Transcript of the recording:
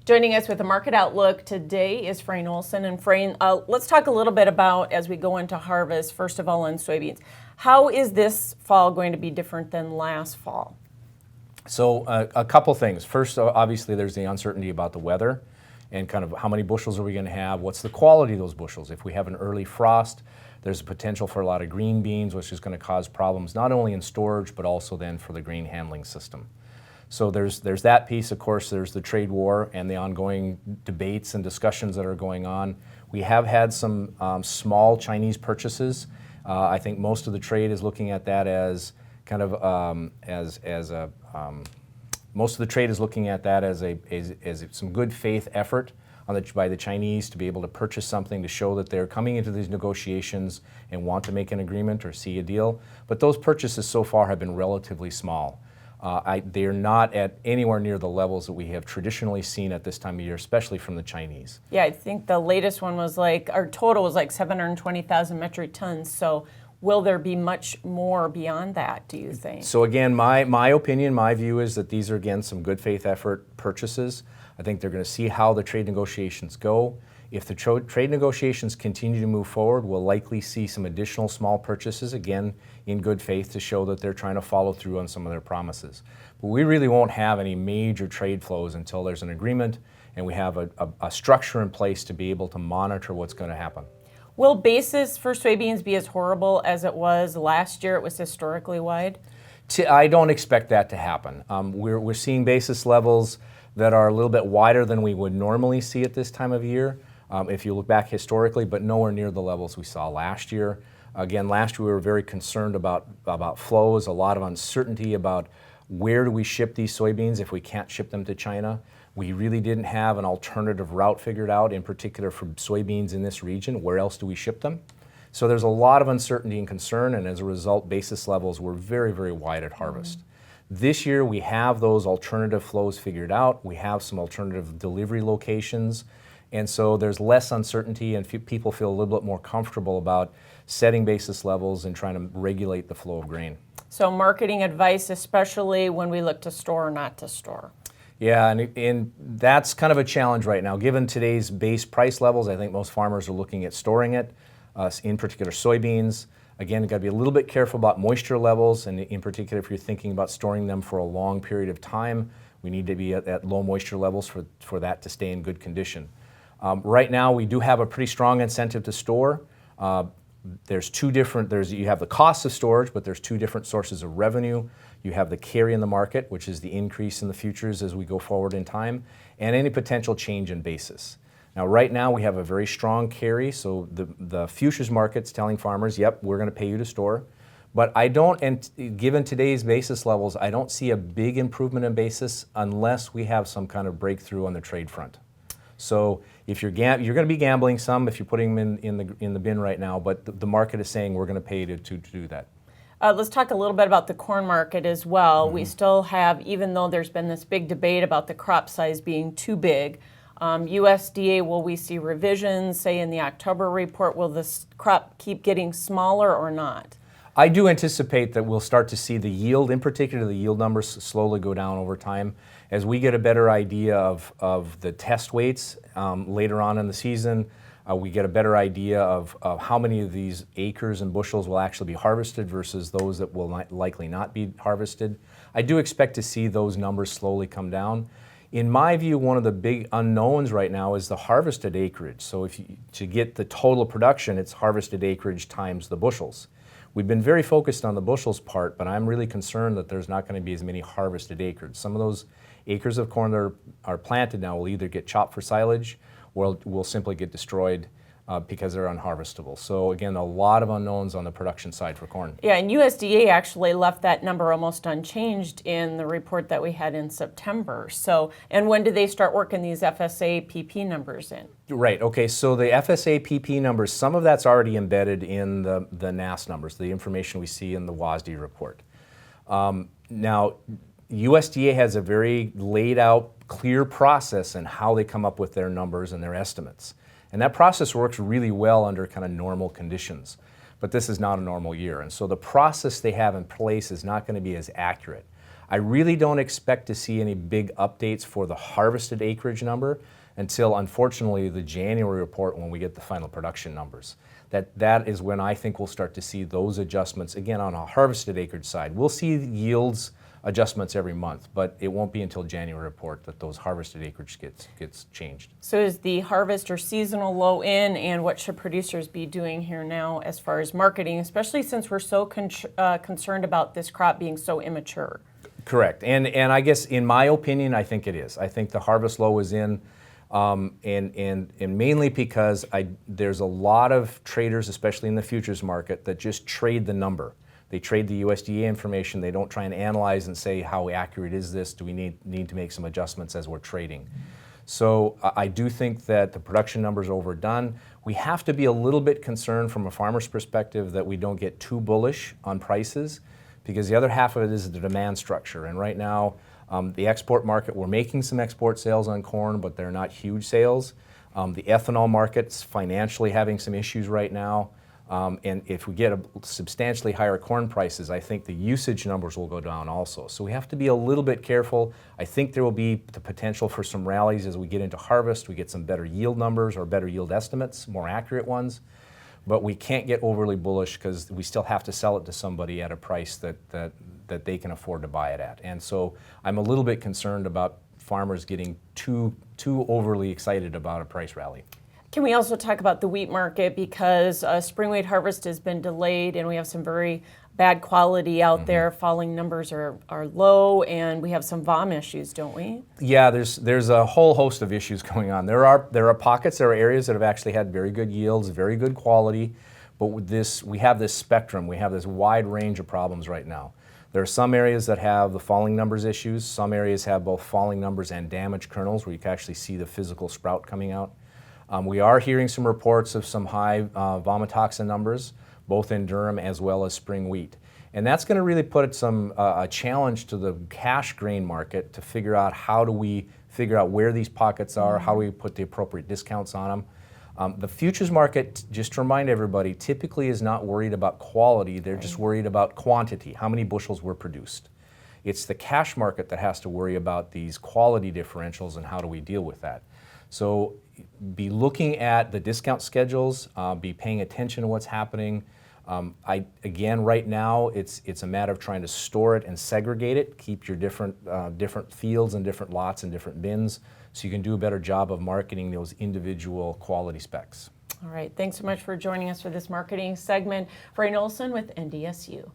Joining us with a market outlook today is Frayne Olson. And Frayne, let's talk a little bit about, as we go into harvest, first of all on soybeans. How is this fall going to be different than last fall? So a couple things. First, obviously, there's the uncertainty about the weather and kind of how many bushels are we going to have, what's the quality of those bushels. If we have an early frost, there's a potential for a lot of green beans, which is going to cause problems not only in storage, but also then for the grain handling system. So there's that piece. Of course, there's the trade war and the ongoing debates and discussions that are going on. We have had some small Chinese purchases. I think most of the trade is looking at that as kind of most of the trade is looking at that as some good faith effort by the Chinese to be able to purchase something to show that they're coming into these negotiations and want to make an agreement or see a deal. But those purchases so far have been relatively small. They're not at anywhere near the levels that we have traditionally seen at this time of year, especially from the Chinese. Yeah, I think the latest one was our total was like 720,000 metric tons. So will there be much more beyond that, do you think? So again, my opinion, my view is that these are, again, some good faith effort purchases. I think they're going to see how the trade negotiations go. If the trade negotiations continue to move forward, we'll likely see some additional small purchases, again, in good faith to show that they're trying to follow through on some of their promises. But we really won't have any major trade flows until there's an agreement and we have a structure in place to be able to monitor what's going to happen. Will basis for soybeans be as horrible as it was last year? It was historically wide. I don't expect that to happen. We're seeing basis levels that are a little bit wider than we would normally see at this time of year. If you look back historically, but nowhere near the levels we saw last year. Again, last year we were very concerned about flows, a lot of uncertainty about where do we ship these soybeans if we can't ship them to China. We really didn't have an alternative route figured out, in particular for soybeans in this region. Where else do we ship them? So there's a lot of uncertainty and concern, and as a result, basis levels were very, very wide at harvest. This year we have those alternative flows figured out. We have some alternative delivery locations. And so there's less uncertainty and people feel a little bit more comfortable about setting basis levels and trying to regulate the flow of grain. So marketing advice, especially when we look to store or not to store. Yeah, and that's kind of a challenge right now. Given today's base price levels, I think most farmers are looking at storing it, in particular soybeans. Again, you've got to be a little bit careful about moisture levels, and in particular if you're thinking about storing them for a long period of time, we need to be at low moisture levels for that to stay in good condition. Right now, we do have a pretty strong incentive to store. There's two different, you have the cost of storage, but there's two different sources of revenue. You have the carry in the market, which is the increase in the futures as we go forward in time, and any potential change in basis. Now, right now, we have a very strong carry, so the futures market's telling farmers, yep, we're going to pay you to store. But I don't, and given today's basis levels, I don't see a big improvement in basis unless we have some kind of breakthrough on the trade front. So if you're going to be gambling some if you're putting them in the bin right now, but the market is saying we're going to pay you to do that. Let's talk a little bit about the corn market as well. We still have, even though there's been this big debate about the crop size being too big, USDA, will we see revisions, say in the October report? Will this crop keep getting smaller or not? I do anticipate that we'll start to see the yield, in particular the yield numbers, slowly go down over time. As we get a better idea of the test weights later on in the season, we get a better idea of how many of these acres and bushels will actually be harvested versus those that will likely not be harvested. I do expect to see those numbers slowly come down. In my view, one of the big unknowns right now is the harvested acreage. So to get the total production, it's harvested acreage times the bushels. We've been very focused on the bushels part, but I'm really concerned that there's not going to be as many harvested acres. Some of those acres of corn that are planted now will either get chopped for silage or will simply get destroyed because they're unharvestable. So again, a lot of unknowns on the production side for corn. Yeah, and USDA actually left that number almost unchanged in the report that we had in September. So, and when do they start working these FSA PP numbers in? Right, okay, so the FSA PP numbers, some of that's already embedded in the NASS numbers, the information we see in the WASDE report. Now, USDA has a very laid out, clear process in how they come up with their numbers and their estimates. And that process works really well under kind of normal conditions. But this is not a normal year. And so the process they have in place is not going to be as accurate. I really don't expect to see any big updates for the harvested acreage number until, unfortunately, the January report when we get the final production numbers. That is when I think we'll start to see those adjustments, again, on a harvested acreage side. We'll see yields adjustments every month, but it won't be until January report that those harvested acreage gets changed. So is the harvest or seasonal low in, and what should producers be doing here now as far as marketing, especially since we're so concerned about this crop being so immature? Correct, and I guess in my opinion, I think it is. I think the harvest low is in, and mainly because there's a lot of traders, especially in the futures market, that just trade the number. They trade the USDA information. They don't try and analyze and say, how accurate is this? Do we need to make some adjustments as we're trading? So I do think that the production numbers are overdone. We have to be a little bit concerned from a farmer's perspective that we don't get too bullish on prices, because the other half of it is the demand structure. And right now, the export market, we're making some export sales on corn, but they're not huge sales. The ethanol market's financially having some issues right now. And if we get a substantially higher corn prices, I think the usage numbers will go down also. So we have to be a little bit careful. I think there will be the potential for some rallies as we get into harvest. We get some better yield numbers or better yield estimates, more accurate ones. But we can't get overly bullish because we still have to sell it to somebody at a price that they can afford to buy it at. And so I'm a little bit concerned about farmers getting too overly excited about a price rally. Can we also talk about the wheat market, because spring wheat harvest has been delayed and we have some very bad quality out there. Falling numbers are low, and we have some VOM issues, don't we? Yeah, there's a whole host of issues going on. There are pockets, there are areas that have actually had very good yields, very good quality, but with this, we have this spectrum, we have this wide range of problems right now. There are some areas that have the falling numbers issues. Some areas have both falling numbers and damaged kernels, where you can actually see the physical sprout coming out. We are hearing some reports of some high vomitoxin numbers, both in durum as well as spring wheat. And that's going to really put a challenge to the cash grain market to figure out how do we figure out where these pockets are, how do we put the appropriate discounts on them. The futures market, just to remind everybody, typically is not worried about quality, they're just worried about quantity, how many bushels were produced. It's the cash market that has to worry about these quality differentials and how do we deal with that. So be looking at the discount schedules, be paying attention to what's happening. Again, right now, it's a matter of trying to store it and segregate it, keep your different fields and different lots and different bins, so you can do a better job of marketing those individual quality specs. All right, thanks so much for joining us for this marketing segment. Frayne Olson with NDSU.